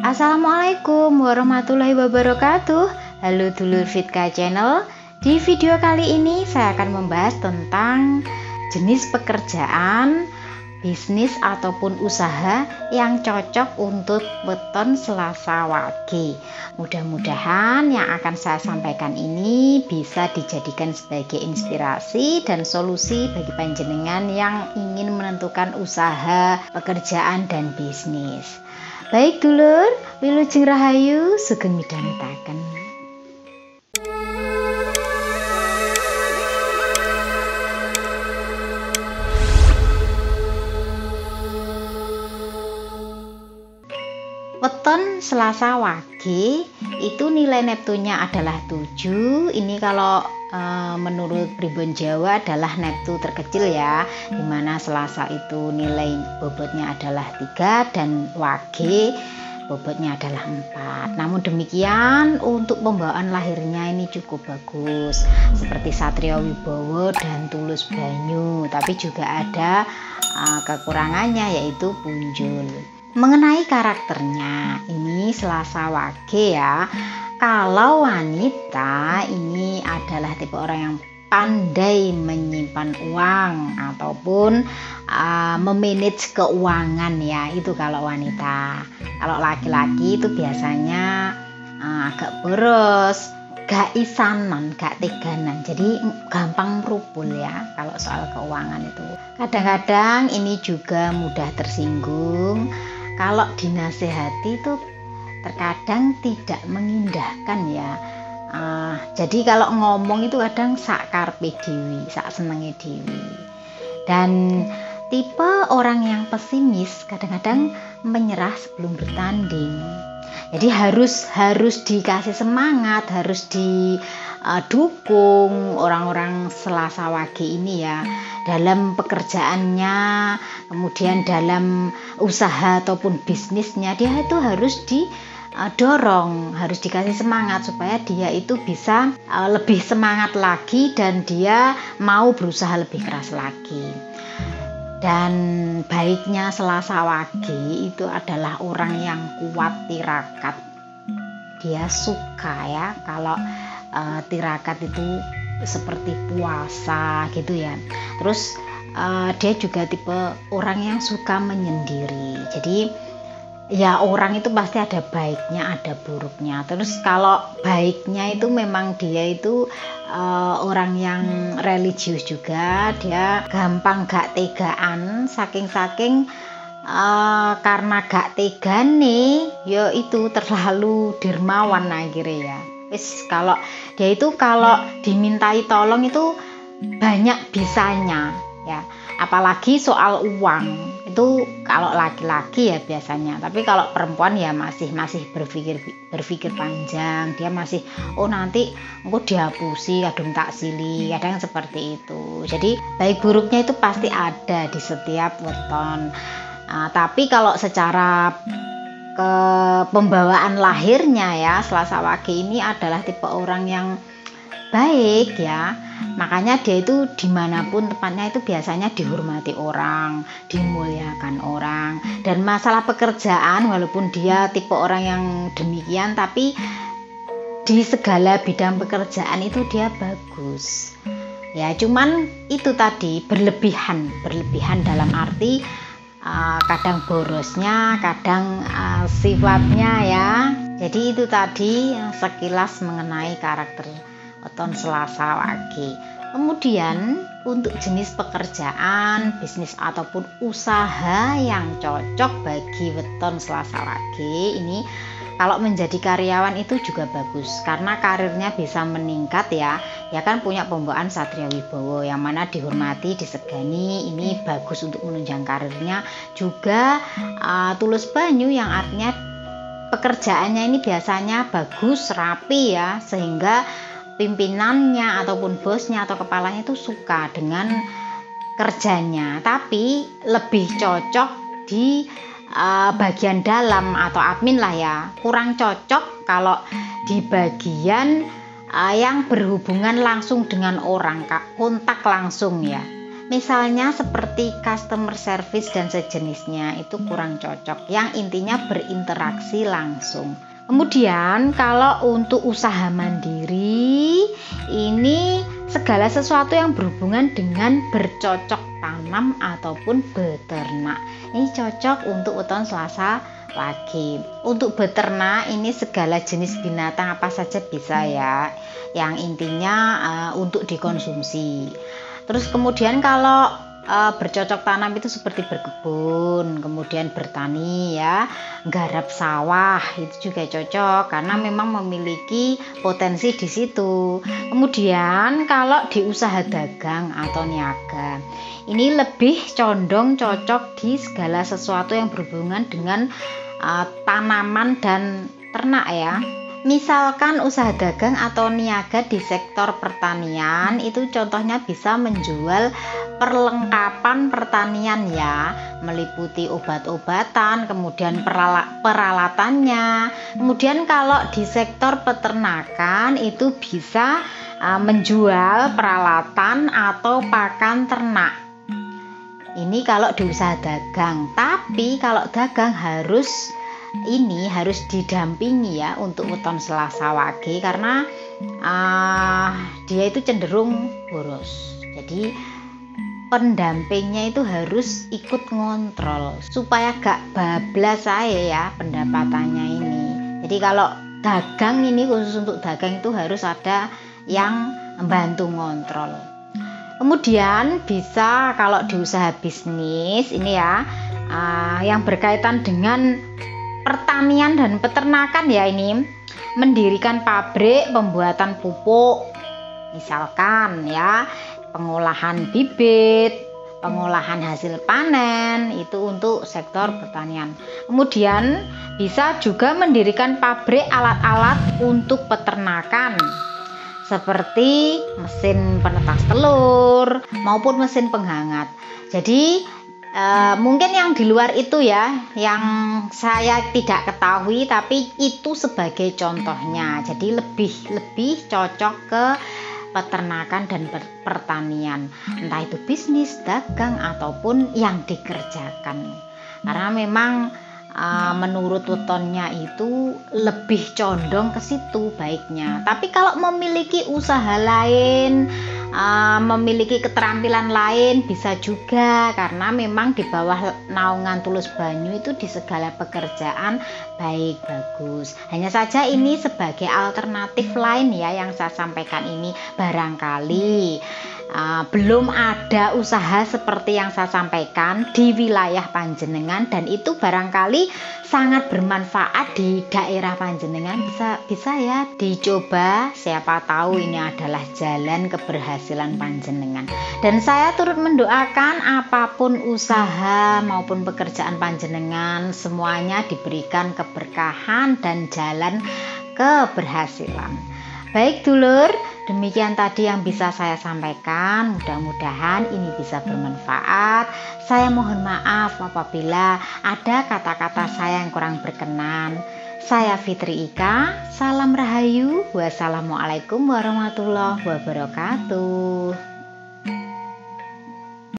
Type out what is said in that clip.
Assalamualaikum warahmatullahi wabarakatuh. Halo dulur Fitka Channel. Di video kali ini saya akan membahas tentang jenis pekerjaan, bisnis ataupun usaha yang cocok untuk weton Selasa Wage. Mudah-mudahan yang akan saya sampaikan ini bisa dijadikan sebagai inspirasi dan solusi bagi panjenengan yang ingin menentukan usaha, pekerjaan dan bisnis. Baik dulur, wilujeng rahayu sugeng midhangetaken. Weton Selasa Wage itu nilai Neptunnya adalah 7. Ini kalau menurut Primbon Jawa adalah Neptu terkecil ya, dimana Selasa itu nilai bobotnya adalah 3 dan Wage bobotnya adalah 4. Namun demikian untuk pembawaan lahirnya ini cukup bagus, seperti Satrio Wibowo dan Tulus Banyu, tapi juga ada kekurangannya yaitu punjul. Mengenai karakternya, ini Selasa Wage ya. Kalau wanita ini adalah tipe orang yang pandai menyimpan uang ataupun memanage keuangan ya, itu kalau wanita. Kalau laki-laki itu biasanya agak boros, gak isanan, gak teganan, jadi gampang merupul ya kalau soal keuangan itu. Kadang-kadang ini juga mudah tersinggung. Kalau dinasehati itu terkadang tidak mengindahkan ya. Jadi kalau ngomong itu kadang sak karepe dewi, sak senenge dewi. Dan tipe orang yang pesimis kadang-kadang menyerah sebelum bertanding. Jadi harus dikasih semangat, harus didukung orang-orang Selasa Wage ini ya, dalam pekerjaannya, kemudian dalam usaha ataupun bisnisnya, dia itu harus didorong, harus dikasih semangat supaya dia itu bisa lebih semangat lagi dan dia mau berusaha lebih keras lagi. Dan baiknya Selasa Wage itu adalah orang yang kuat tirakat. Dia suka ya kalau tirakat itu seperti puasa gitu ya. Terus dia juga tipe orang yang suka menyendiri. Jadi ya orang itu pasti ada baiknya, ada buruknya. Terus kalau baiknya itu memang dia itu orang yang religius juga, dia gampang gak tegaan, saking karena gak tegan nih, ya itu terlalu dermawan akhirnya ya. Wis kalau dia itu kalau dimintai tolong itu banyak bisanya ya, apalagi soal uang itu kalau laki-laki ya biasanya, tapi kalau perempuan ya masih berpikir panjang, dia masih nanti engko dihapusi kadung tak sili, kadang seperti itu. Jadi baik buruknya itu pasti ada di setiap weton. Tapi kalau secara pembawaan lahirnya ya, Selasa Wage ini adalah tipe orang yang baik ya, makanya dia itu dimanapun tempatnya itu biasanya dihormati orang, dimuliakan orang. Dan masalah pekerjaan, walaupun dia tipe orang yang demikian, tapi di segala bidang pekerjaan itu dia bagus ya. Cuman itu tadi berlebihan dalam arti kadang borosnya, kadang sifatnya ya. Jadi itu tadi sekilas mengenai karakter weton Selasa Wage. Kemudian untuk jenis pekerjaan, bisnis ataupun usaha yang cocok bagi weton Selasa Wage ini, kalau menjadi karyawan itu juga bagus karena karirnya bisa meningkat ya. Ya kan punya pembawaan Satrio Wibowo yang mana dihormati, disegani, ini bagus untuk menunjang karirnya. Juga Tulus Banyu yang artinya pekerjaannya ini biasanya bagus, rapi ya, sehingga pimpinannya ataupun bosnya atau kepalanya itu suka dengan kerjanya. Tapi lebih cocok di bagian dalam atau admin lah ya, kurang cocok kalau di bagian yang berhubungan langsung dengan orang, kontak langsung ya. Misalnya seperti customer service dan sejenisnya, itu kurang cocok, yang intinya berinteraksi langsung. Kemudian kalau untuk usaha mandiri, ini segala sesuatu yang berhubungan dengan bercocok tanam ataupun beternak. Ini cocok untuk weton Selasa Wage. Untuk beternak ini segala jenis binatang apa saja bisa ya, yang intinya untuk dikonsumsi. Terus kemudian kalau bercocok tanam itu seperti berkebun, kemudian bertani ya, garap sawah itu juga cocok karena memang memiliki potensi di situ. Kemudian kalau di usaha dagang atau niaga, ini lebih condong cocok di segala sesuatu yang berhubungan dengan tanaman dan ternak ya. Misalkan usaha dagang atau niaga di sektor pertanian, itu contohnya bisa menjual perlengkapan pertanian ya, meliputi obat-obatan, kemudian peralatannya. Kemudian kalau di sektor peternakan itu bisa menjual peralatan atau pakan ternak. Ini kalau di usaha dagang, tapi kalau dagang harus didampingi ya untuk weton Selasa Wage karena dia itu cenderung boros. Jadi pendampingnya itu harus ikut ngontrol supaya gak bablas saya ya pendapatannya ini. Jadi kalau dagang ini, khusus untuk dagang itu harus ada yang membantu ngontrol. Kemudian bisa kalau di usaha bisnis ini ya, yang berkaitan dengan pertanian dan peternakan ya, ini mendirikan pabrik pembuatan pupuk, misalkan ya, pengolahan bibit, pengolahan hasil panen, itu untuk sektor pertanian. Kemudian bisa juga mendirikan pabrik alat-alat untuk peternakan seperti mesin penetas telur maupun mesin penghangat. Jadi mungkin yang di luar itu ya, yang saya tidak ketahui, tapi itu sebagai contohnya. Jadi lebih cocok ke peternakan dan pertanian, entah itu bisnis, dagang ataupun yang dikerjakan. Karena memang menurut wetonnya itu lebih condong ke situ baiknya. Tapi kalau memiliki usaha lain, memiliki keterampilan lain bisa juga, karena memang di bawah naungan Tulus Banyu itu di segala pekerjaan baik bagus. Hanya saja ini sebagai alternatif lain ya yang saya sampaikan ini, barangkali belum ada usaha seperti yang saya sampaikan di wilayah Panjenengan, dan itu barangkali sangat bermanfaat di daerah Panjenengan. Bisa ya dicoba, siapa tahu ini adalah jalan keberhasilan Panjenengan. Dan saya turut mendoakan apapun usaha maupun pekerjaan Panjenengan, semuanya diberikan keberkahan dan jalan keberhasilan. Baik dulur, demikian tadi yang bisa saya sampaikan. Mudah-mudahan ini bisa bermanfaat. Saya mohon maaf apabila ada kata-kata saya yang kurang berkenan. Saya Fitri Ika, salam rahayu, wassalamualaikum warahmatullahi wabarakatuh.